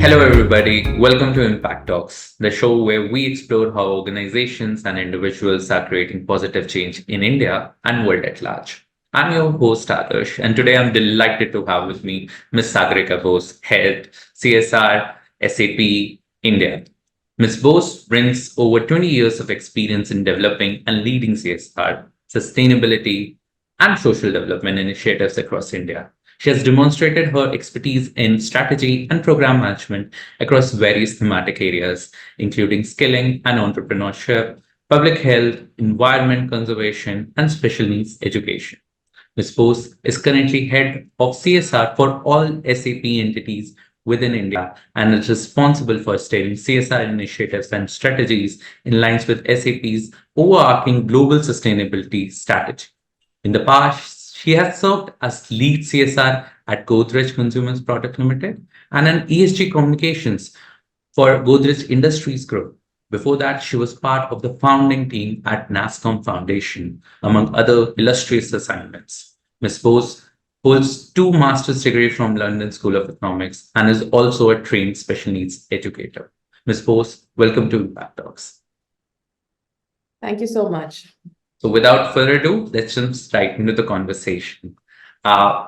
Hello, everybody. Welcome to Impact Talks, the show where we explore how organizations and individuals are creating positive change in India and world at large. I'm your host, Adarsh, and today I'm delighted to have with me Ms. Sagarika Bose, Head CSR SAP India. Ms. Bose brings over 20 years of experience in developing and leading CSR, sustainability, and social development initiatives across India. She has demonstrated her expertise in strategy and program management across various thematic areas, including skilling and entrepreneurship, public health, environment conservation, and special needs education. Ms. Bose is currently head of CSR for all SAP entities within India and is responsible for steering CSR initiatives and strategies in lines with SAP's overarching global sustainability strategy. In the past, she has served as lead CSR at Godrej Consumer Product Limited and an ESG communications for Godrej Industries Group. Before that, she was part of the founding team at NASCOM Foundation, among other illustrious assignments. Ms. Bose holds two master's degrees from London School of Economics and is also a trained special needs educator. Ms. Bose, welcome to Impact Talks. Thank you so much. So, without further ado, let's jump right into the conversation. Uh,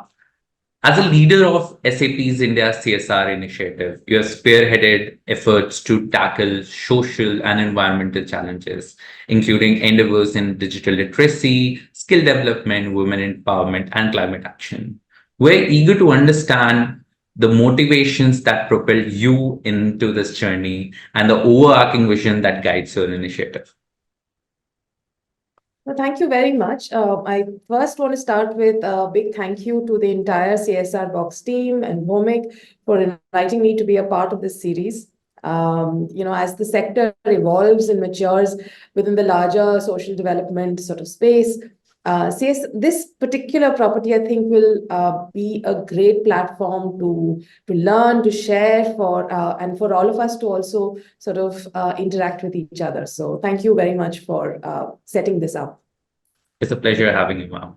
as a leader of SAP's India CSR initiative, you have spearheaded efforts to tackle social and environmental challenges, including endeavors in digital literacy, skill development, women empowerment, and climate action. We're eager to understand the motivations that propelled you into this journey and the overarching vision that guides your initiative. Well, thank you very much. I first want to start with a big thank you to the entire CSR Box team and Bhomik for inviting me to be a part of this series. As the sector evolves and matures within the larger social development sort of space, this particular property, I think, will be a great platform to learn, to share and for all of us to also sort of interact with each other. So thank you very much for setting this up. It's a pleasure having you, ma'am.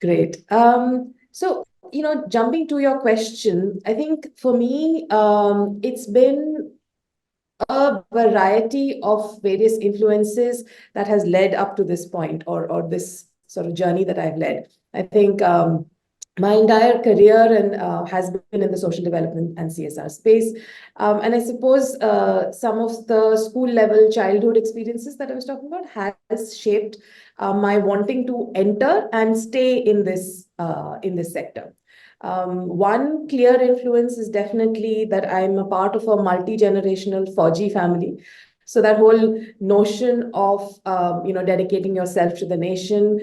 Great. Jumping to your question, I think for me, it's been a variety of various influences that has led up to this point or this sort of journey that I've led. I think my entire career has been in the social development and CSR space. And I suppose some of the school level childhood experiences that I was talking about has shaped my wanting to enter and stay in this sector. One clear influence is definitely that I'm a part of a multi-generational Fauji family. So that whole notion of dedicating yourself to the nation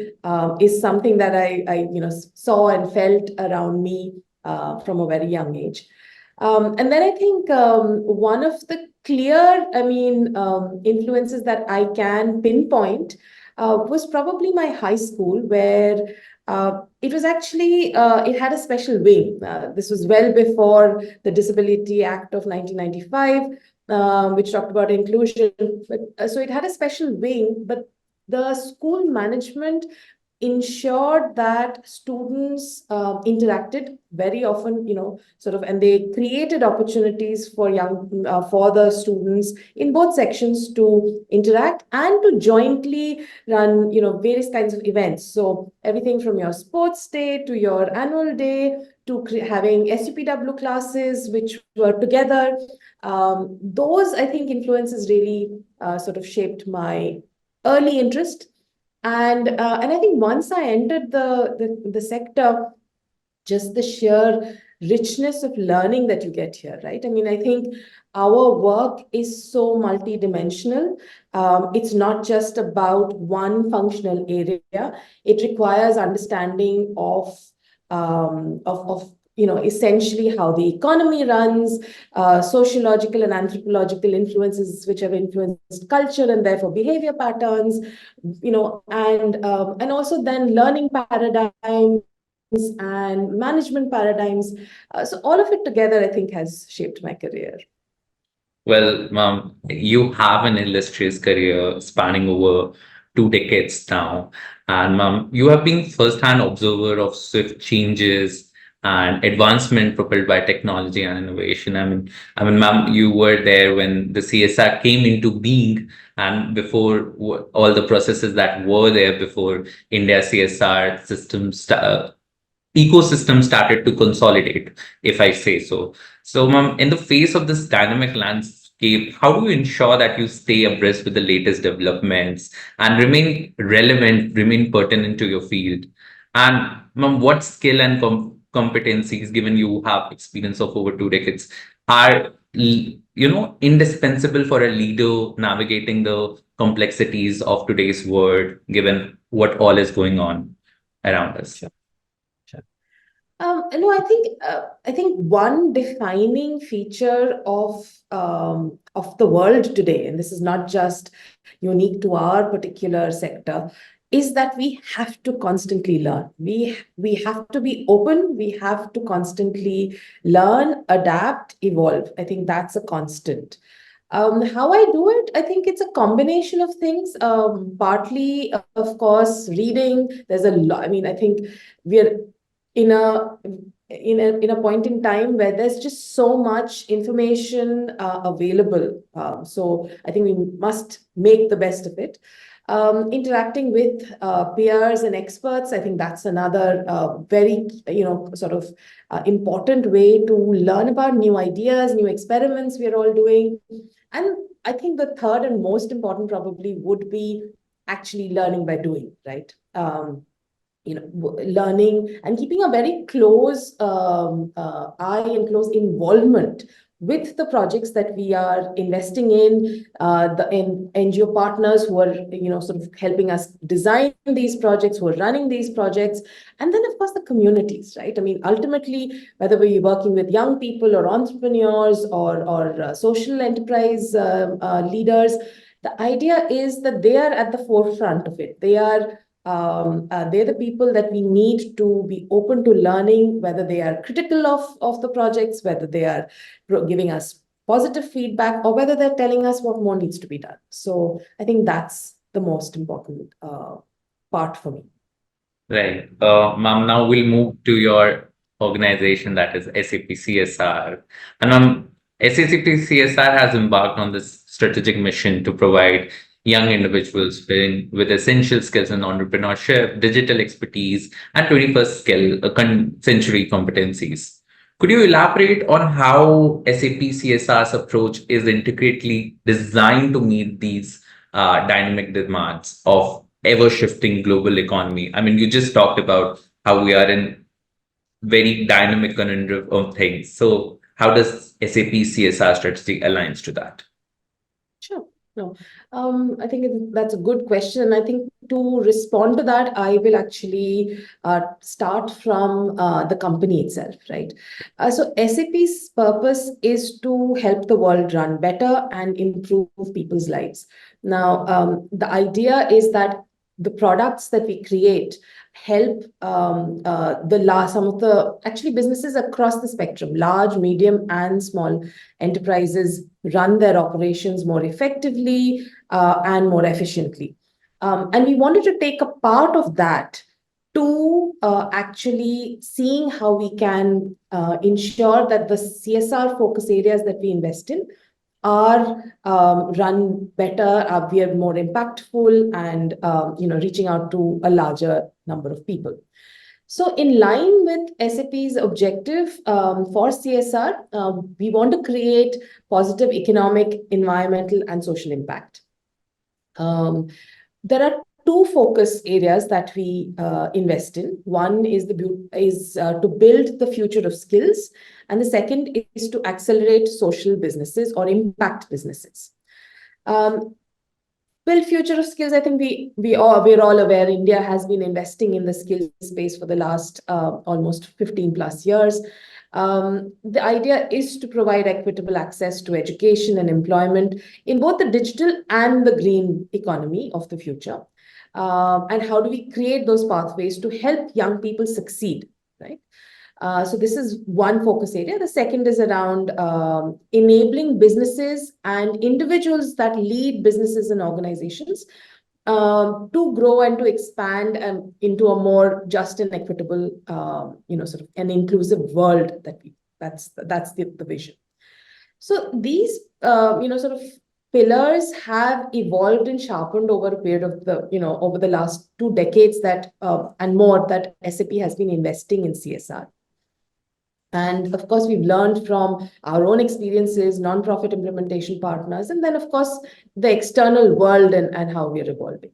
is something that I saw and felt around me from a very young age. And then I think one of the clear, influences that I can pinpoint was probably my high school, where it was actually, it had a special wing. This was well before the Disability Act of 1995, which talked about inclusion. So it had a special wing, but the school management ensured that students interacted very often, and they created opportunities for for the students in both sections to interact and to jointly run, various kinds of events. So everything from your sports day to your annual day to having SUPW classes, which were together. Those, I think, influences really sort of shaped my early interest. And I think once I entered the sector, just the sheer richness of learning that you get here, right? I mean, I think our work is so multidimensional. It's not just about one functional area. It requires understanding of essentially how the economy runs, sociological and anthropological influences which have influenced culture and therefore behavior patterns, and also then learning paradigms and management paradigms. So all of it together, I think, has shaped my career. Well, ma'am, you have an illustrious career spanning over 2 decades now. And ma'am, you have been first-hand observer of swift changes and advancement propelled by technology and innovation. Ma'am, you were there when the CSR came into being, and before all the processes that were there before India CSR ecosystem started to consolidate, if I say so. So, ma'am, in the face of this dynamic landscape, how do you ensure that you stay abreast with the latest developments and remain relevant, remain pertinent to your field? And, ma'am, what skill and competencies, given you have experience of over 2 decades, are indispensable for a leader navigating the complexities of today's world, given what all is going on around us? Sure. No, I think one defining feature of the world today, and this is not just unique to our particular sector, is that we have to constantly learn. We have to be open. We have to constantly learn, adapt, evolve. I think that's a constant. How I do it, I think it's a combination of things. Partly, of course, reading. There's a lot. I mean, I think we're in a point in time where there's just so much information available. So I think we must make the best of it. Interacting with peers and experts, I think that's another very, sort of important way to learn about new ideas, new experiments we are all doing. And I think the third and most important probably would be actually learning by doing, right? Learning and keeping a very close eye and close involvement with the projects that we are investing in, the NGO partners who are, sort of helping us design these projects, who are running these projects, and then, of course, the communities, right? I mean, ultimately, whether we're working with young people or entrepreneurs or social enterprise leaders, the idea is that they are at the forefront of it. They're the people that we need to be open to learning, whether they are critical of the projects, whether they are giving us positive feedback, or whether they're telling us what more needs to be done. So I think that's the most important part for me. Right. Ma'am, now we'll move to your organization, that is SAP CSR. And SAP CSR has embarked on this strategic mission to provide young individuals with essential skills in entrepreneurship, digital expertise, and 21st century competencies. Could you elaborate on how SAP CSR's approach is intricately designed to meet these dynamic demands of ever shifting global economy? I mean, you just talked about how we are in very dynamic conundrum of things. So how does SAP CSR strategy aligns to that? Sure. No, I think that's a good question. I think to respond to that, I will actually start from the company itself, right? So SAP's purpose is to help the world run better and improve people's lives. Now, the idea is that the products that we create help some of the actually businesses across the spectrum, large, medium, and small enterprises, run their operations more effectively and more efficiently. And we wanted to take a part of that to actually seeing how we can ensure that the CSR focus areas that we invest in are run better, we are more impactful, and reaching out to a larger number of people. So in line with SAP's objective for CSR, we want to create positive economic, environmental, and social impact. There are two focus areas that we invest in. One is to build the future of skills, and the second is to accelerate social businesses or impact businesses. Build future of skills. I think we're all aware India has been investing in the skills space for the last almost 15 plus years. The idea is to provide equitable access to education and employment in both the digital and the green economy of the future. And how do we create those pathways to help young people succeed, right? So this is one focus area. The second is around enabling businesses and individuals that lead businesses and organizations to grow and to expand into a more just and equitable, sort of an inclusive world that's the vision. So these, sort of pillars have evolved and sharpened over a period of over the last 2 decades and more that SAP has been investing in CSR. And of course, we've learned from our own experiences, non-profit implementation partners, and then, of course, the external world and how we're evolving.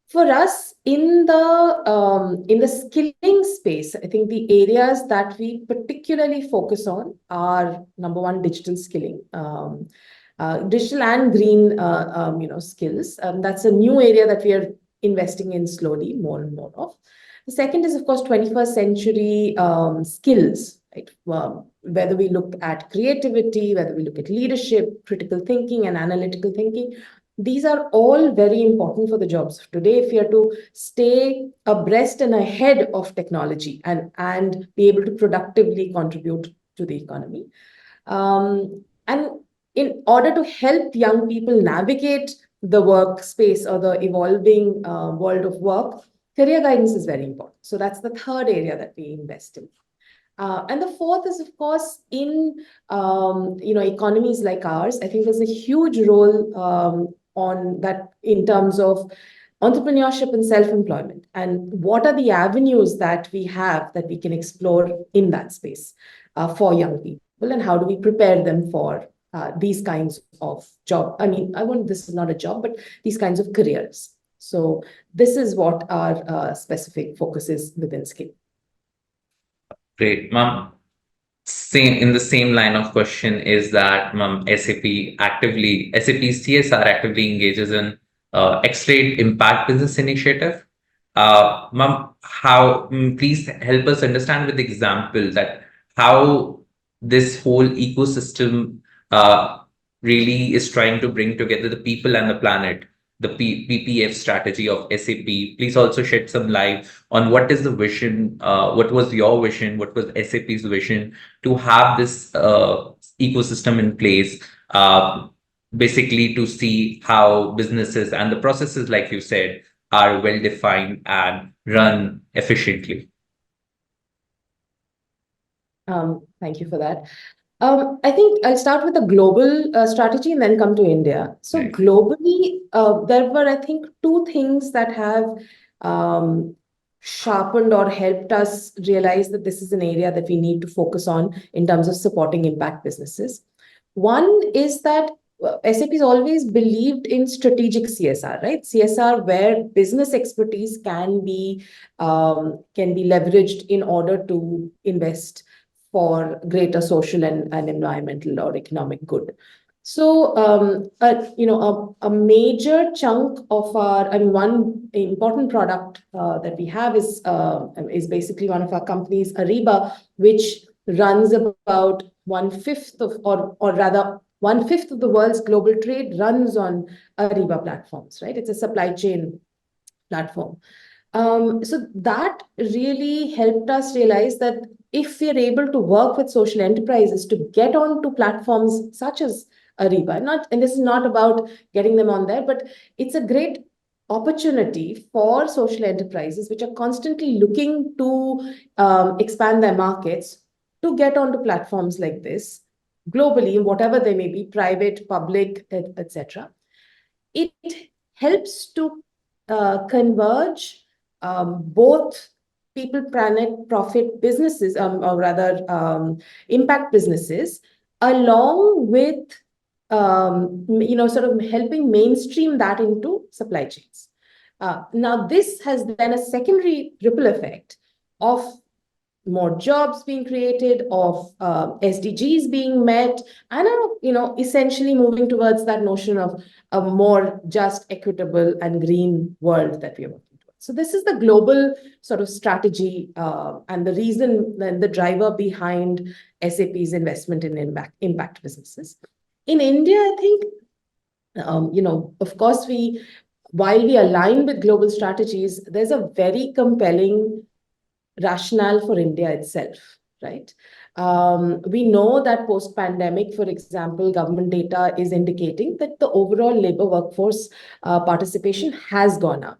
For us, in the skilling space, I think the areas that we particularly focus on are, number one, digital skilling, digital and green, skills. That's a new area that we are investing in slowly, more and more of. The second is, of course, 21st century skills, right? Whether we look at creativity, whether we look at leadership, critical thinking, and analytical thinking, these are all very important for the jobs of today if you are to stay abreast and ahead of technology and be able to productively contribute to the economy. And in order to help young people navigate the workspace or the evolving world of work, career guidance is very important. So that's the third area that we invest in. And the fourth is, of course, in economies like ours. I think there's a huge role on that in terms of entrepreneurship and self-employment, and what are the avenues that we have that we can explore in that space for young people, and how do we prepare them for these kinds of job. I mean, this is not a job, but these kinds of careers. So this is what our specific focus is within skill. Great, ma'am. In the same line of question is that, ma'am, SAP's CSR actively engages in X-rate impact business initiative. Ma'am, please help us understand with example that how this whole ecosystem really is trying to bring together the people and the planet, the PPF strategy of SAP. Please also shed some light on what is the vision, what was your vision, what was SAP's vision to have this ecosystem in place, basically to see how businesses and the processes, like you said, are well defined and run efficiently. Thank you for that. I think I'll start with the global strategy and then come to India. So Right. globally, there were, I think, two things that have sharpened or helped us realize that this is an area that we need to focus on in terms of supporting impact businesses. One is that SAP has always believed in strategic CSR, right? CSR where business expertise can be leveraged in order to invest for greater social and environmental or economic good. So, a major chunk of one important product that we have is basically one of our companies, Ariba, which runs about 1/5 of, or rather 1/5 of the world's global trade runs on Ariba platforms, right? It's a supply chain platform. So that really helped us realize that if we're able to work with social enterprises to get onto platforms such as Ariba, and this is not about getting them on there, but it's a great opportunity for social enterprises which are constantly looking to expand their markets to get onto platforms like this globally, whatever they may be, private, public, etc. It helps to converge both people, planet, profit businesses, or rather impact businesses, along with sort of helping mainstream that into supply chains. Now, this has then a secondary ripple effect of more jobs being created, of SDGs being met, and essentially moving towards that notion of a more just, equitable, and green world that we are working towards. So this is the global sort of strategy and the reason, then the driver behind SAP's investment in impact businesses. In India, I think, of course, while we align with global strategies, there's a very compelling rationale for India itself, right? We know that post-pandemic, for example, government data is indicating that the overall labor workforce participation has gone up.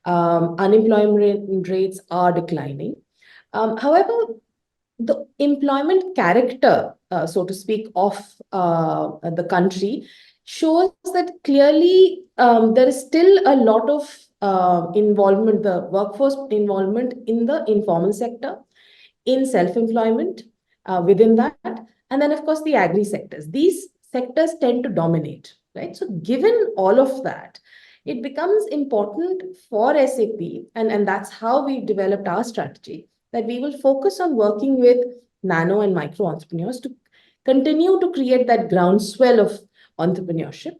Unemployment rates are declining. However, the employment character, so to speak, of the country shows that clearly there is still a lot of involvement, the workforce involvement in the informal sector, in self-employment within that, and then of course the agri sectors. These sectors tend to dominate, right? So given all of that, it becomes important for SAP, and that's how we've developed our strategy, that we will focus on working with nano and micro entrepreneurs to continue to create that groundswell of entrepreneurship,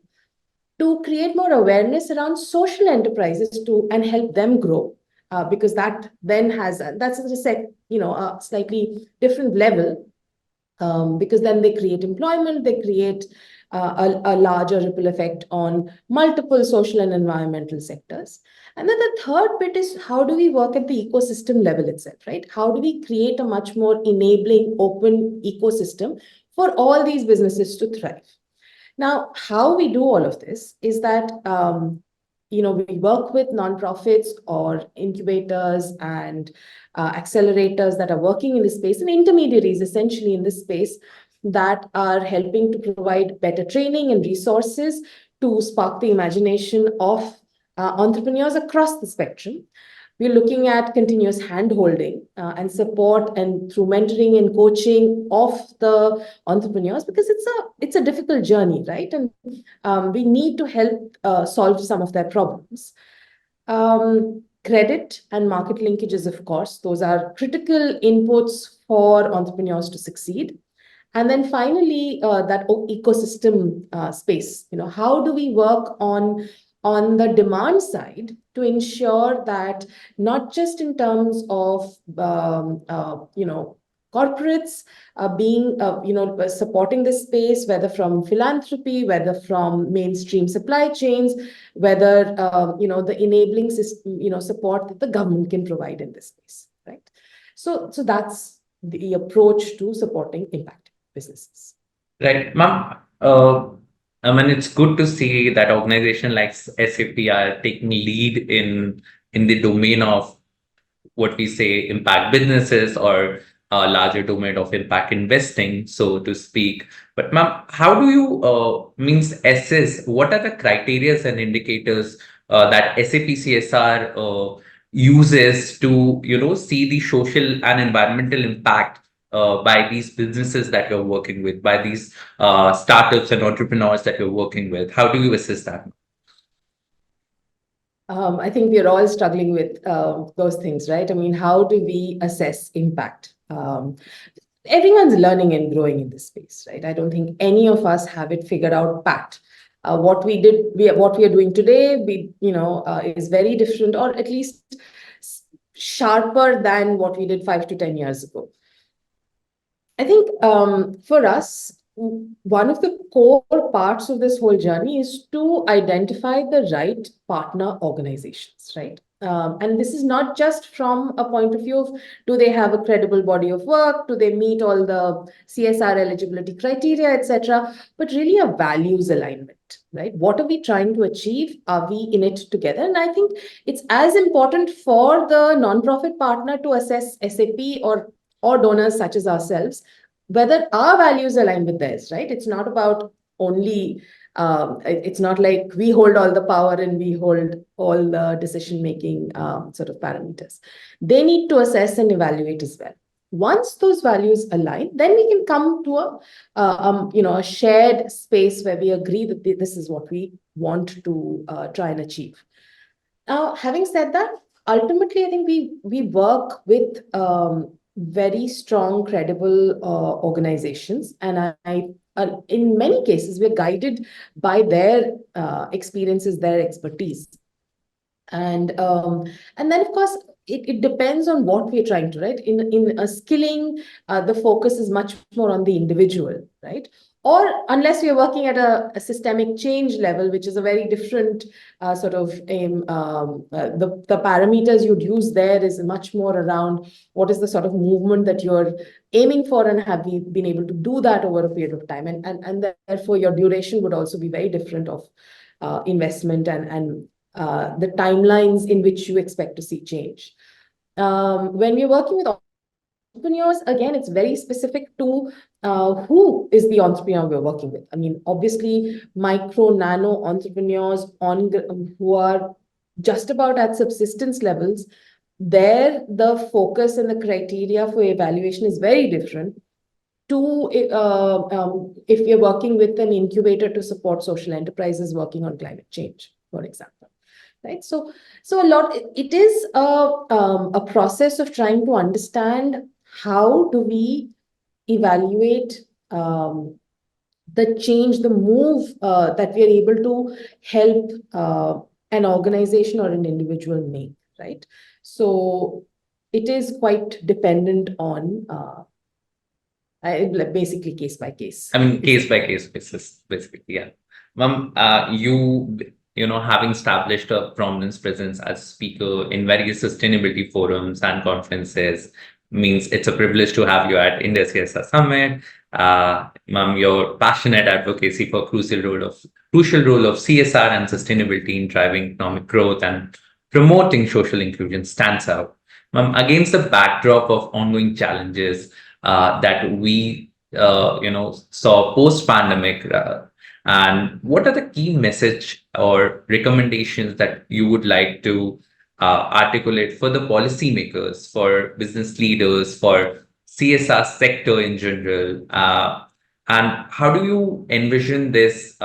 to create more awareness around social enterprises to and help them grow, because that then has that's a slightly different level, because then they create employment, they create a larger ripple effect on multiple social and environmental sectors. And then the third bit is, how do we work at the ecosystem level itself, right? How do we create a much more enabling, open ecosystem for all these businesses to thrive? Now, how we do all of this is that we work with nonprofits or incubators and accelerators that are working in this space, and intermediaries essentially in this space, that are helping to provide better training and resources to spark the imagination of entrepreneurs across the spectrum. We're looking at continuous hand-holding and support, and through mentoring and coaching of the entrepreneurs, because it's a difficult journey, right? And we need to help solve some of their problems. Credit and market linkages, of course, those are critical inputs for entrepreneurs to succeed. And then finally, that ecosystem space. How do we work on the demand side to ensure that not just in terms of corporates being supporting this space, whether from philanthropy, whether from mainstream supply chains, whether the enabling system, support that the government can provide in this space, right? So that's the approach to supporting impact businesses. Right, ma'am. I mean, it's good to see that organization like SAP are taking lead in the domain of what we say impact businesses, or a larger domain of impact investing, so to speak. But ma'am, how do you means assess what are the criterias and indicators that SAP CSR uses to see the social and environmental impact by these businesses that you're working with, by these startups and entrepreneurs that you're working with? How do you assess that? I think we're all struggling with those things, right? I mean, how do we assess impact? Everyone's learning and growing in this space, right? I don't think any of us have it figured out pat. What we are doing today, is very different, or at least sharper than what we did 5 to 10 years ago. I think for us, one of the core parts of this whole journey is to identify the right partner organizations, right? And this is not just from a point of view of, do they have a credible body of work? Do they meet all the CSR eligibility criteria, etc.? But really a values alignment, right? What are we trying to achieve? Are we in it together? And I think it's as important for the nonprofit partner to assess SAP or donors such as ourselves, whether our values align with theirs, right? It's not about only, it's not like we hold all the power and we hold all the decision-making sort of parameters. They need to assess and evaluate as well. Once those values align, then we can come to a shared space where we agree that this is what we want to try and achieve. Now, having said that, ultimately, I think we work with very strong, credible organizations, and in many cases, we're guided by their experiences, their expertise, and then of course it depends on what we're trying to, right? In a skilling, the focus is much more on the individual, right? or unless you're working at a systemic change level, which is a very different sort of the parameters you'd use there is much more around what is the sort of movement that you're aiming for, and have we been able to do that over a period of time, and therefore your duration would also be very different of investment and the timelines in which you expect to see change. When we're working with entrepreneurs, again, it's very specific to who is the entrepreneur we're working with. I mean, obviously, micro, nano entrepreneurs who are just about at subsistence levels, there the focus and the criteria for evaluation is very different to if you're working with an incubator to support social enterprises working on climate change, for example. Right. So a lot, it is a process of trying to understand how do we evaluate the change, the move that we are able to help an organization or an individual make, right? So it is quite dependent on basically case by case. I mean, case by case basis, basically. Yeah. Ma'am, having established a prominence presence as speaker in various sustainability forums and conferences means it's a privilege to have you at India CSR Summit. Ma'am, your passionate advocacy for crucial role of CSR and sustainability in driving economic growth and promoting social inclusion stands out. Ma'am, against the backdrop of ongoing challenges that we saw post-pandemic, and what are the key message or recommendations that you would like to articulate for the policymakers, for business leaders, for CSR sector in general, and how do you envision these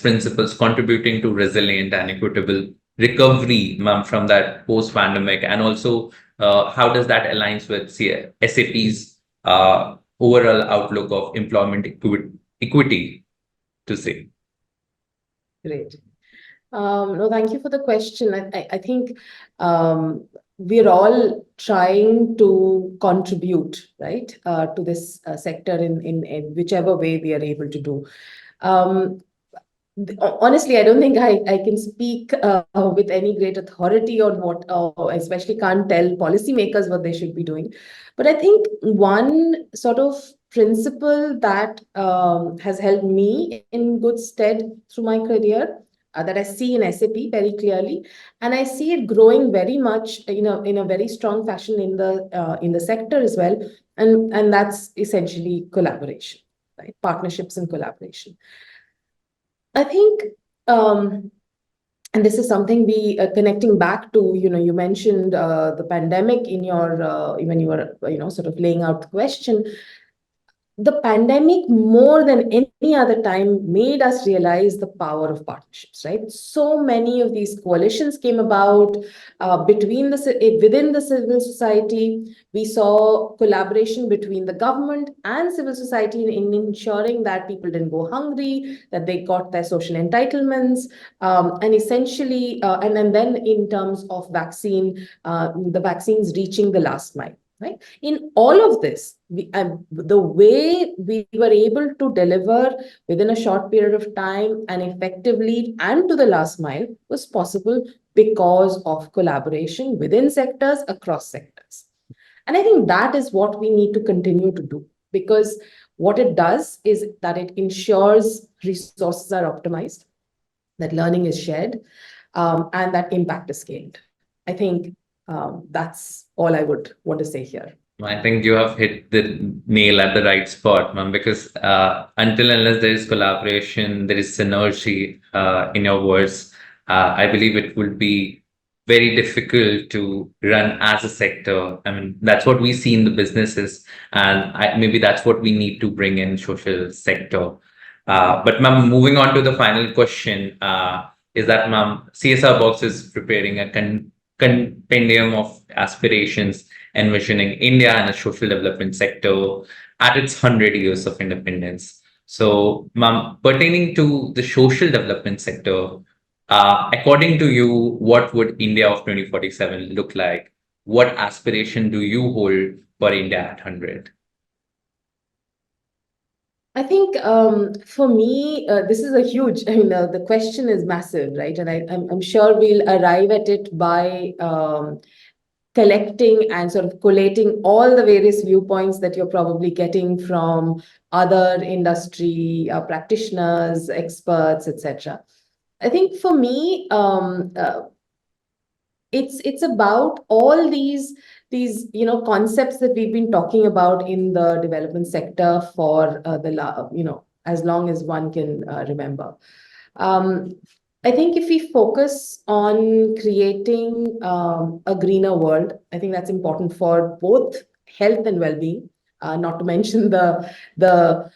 principles contributing to resilient and equitable recovery, ma'am, from that post-pandemic, and also how does that aligns with SAP's overall outlook of employment equity, to say? Great. No, thank you for the question. I think we're all trying to contribute, right, to this sector in whichever way we are able to do. Honestly, I don't think I can speak with any great authority on what, especially can't tell policymakers what they should be doing. But I think one sort of principle that has helped me in good stead through my career, that I see in SAP very clearly, and I see it growing very much, in a very strong fashion in the sector as well, and that's essentially collaboration, right? Partnerships and collaboration. I think, and this is something we connecting back to, you mentioned the pandemic in your when you were, sort of laying out the question. The pandemic, more than any other time, made us realize the power of partnerships, right? So many of these coalitions came about within the civil society. We saw collaboration between the government and civil society in ensuring that people didn't go hungry, that they got their social entitlements, and essentially, and then in terms of the vaccines reaching the last mile. Right? In all of this, the way we were able to deliver within a short period of time and effectively and to the last mile was possible because of collaboration within sectors, across sectors. And I think that is what we need to continue to do, because what it does is that it ensures resources are optimized, that learning is shared, and that impact is scaled. I think that's all I would want to say here. I think you have hit the nail at the right spot, ma'am, because until unless there is collaboration, there is synergy, in your words, I believe it would be very difficult to run as a sector. I mean, that's what we see in the businesses, and maybe that's what we need to bring in social sector. But ma'am, moving on to the final question, is that, ma'am, CSR Box is preparing a compendium of aspirations envisioning India and a social development sector at its 100 years of independence. So, ma'am, pertaining to the social development sector, according to you, what would India of 2047 look like? What aspiration do you hold for India at 100? I think for me, this is a huge, I mean, the question is massive, right? And I'm sure we'll arrive at it by collecting and sort of collating all the various viewpoints that you're probably getting from other industry practitioners, experts, etc. I think for me, it's about all these concepts that we've been talking about in the development sector for as long as one can remember. um, I think if we focus on creating a greener world, I think that's important for both health and well-being, not to mention the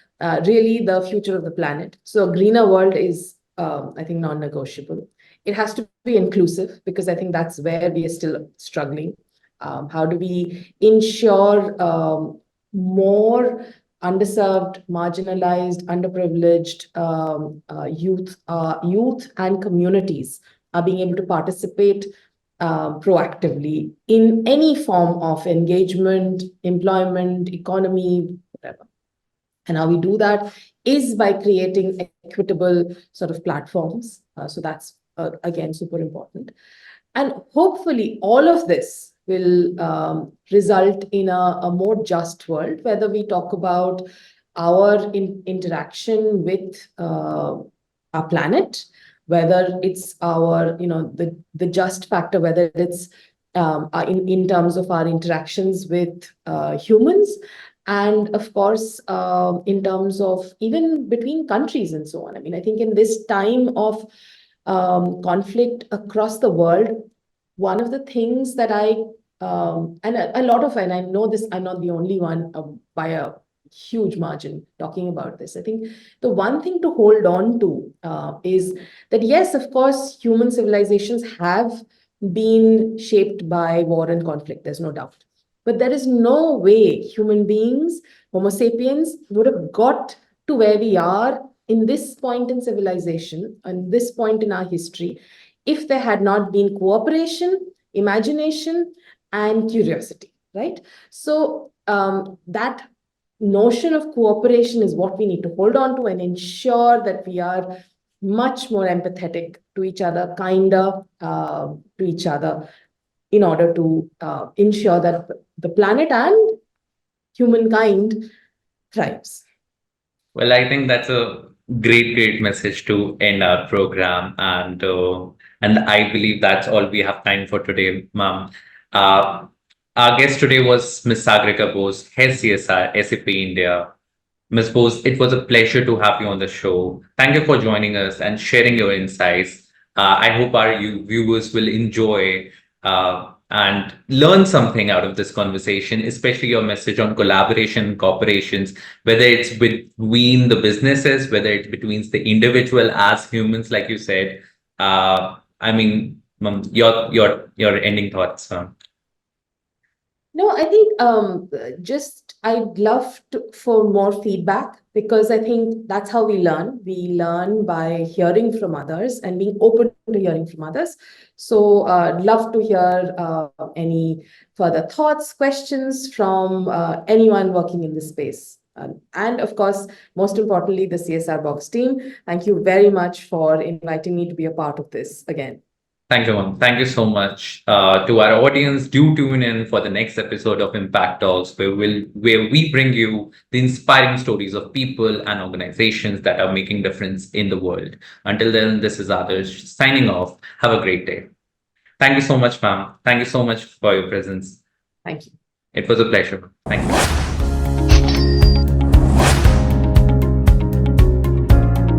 really the future of the planet. So a greener world is, I think, non-negotiable. It has to be inclusive, because I think that's where we are still struggling. How do we ensure more underserved, marginalized, underprivileged youth and communities are being able to participate proactively in any form of engagement, employment, economy, whatever. And how we do that is by creating equitable sort of platforms. So that's again super important. And hopefully, all of this will result in a more just world, whether we talk about our interaction with our planet, whether it's our, the just factor, whether it's in terms of our interactions with humans, and of course, in terms of even between countries and so on. I mean, I think in this time of conflict across the world, one of the things that and a lot of, and I know this, I'm not the only one by a huge margin talking about this. I think the one thing to hold on to is that, yes, of course, human civilizations have been shaped by war and conflict, there's no doubt. But there is no way human beings, Homo sapiens, would have got to where we are in this point in civilization and this point in our history if there had not been cooperation, imagination, and curiosity, right? So that notion of cooperation is what we need to hold on to and ensure that we are much more empathetic to each other, kinder to each other, in order to ensure that the planet and humankind thrives. Well, I think that's a great message to end our program, and I believe that's all we have time for today, ma'am. Uh, our guest today was Miss Sagarika Bose, Head CSR, SAP India. Ms. Bose, it was a pleasure to have you on the show. Thank you for joining us and sharing your insights. I hope our viewers will enjoy and learn something out of this conversation, especially your message on collaboration and corporations, whether it's between the businesses, whether it's between the individual as humans, like you said. I mean, your ending thoughts. No, I think just I'd love for more feedback, because I think that's how we learn. We learn by hearing from others and being open to hearing from others. So love to hear any further thoughts, questions from anyone working in this space. And of course, most importantly, the CSR Box team. Thank you very much for inviting me to be a part of this again. Thank you, ma'am. Thank you so much. To our audience, do tune in for the next episode of Impact Talks, where we bring you the inspiring stories of people and organizations that are making difference in the world. Until then, this is Adarsh signing off. Have a great day. Thank you so much, ma'am. Thank you so much for your presence. Thank you. It was a pleasure. Thank you.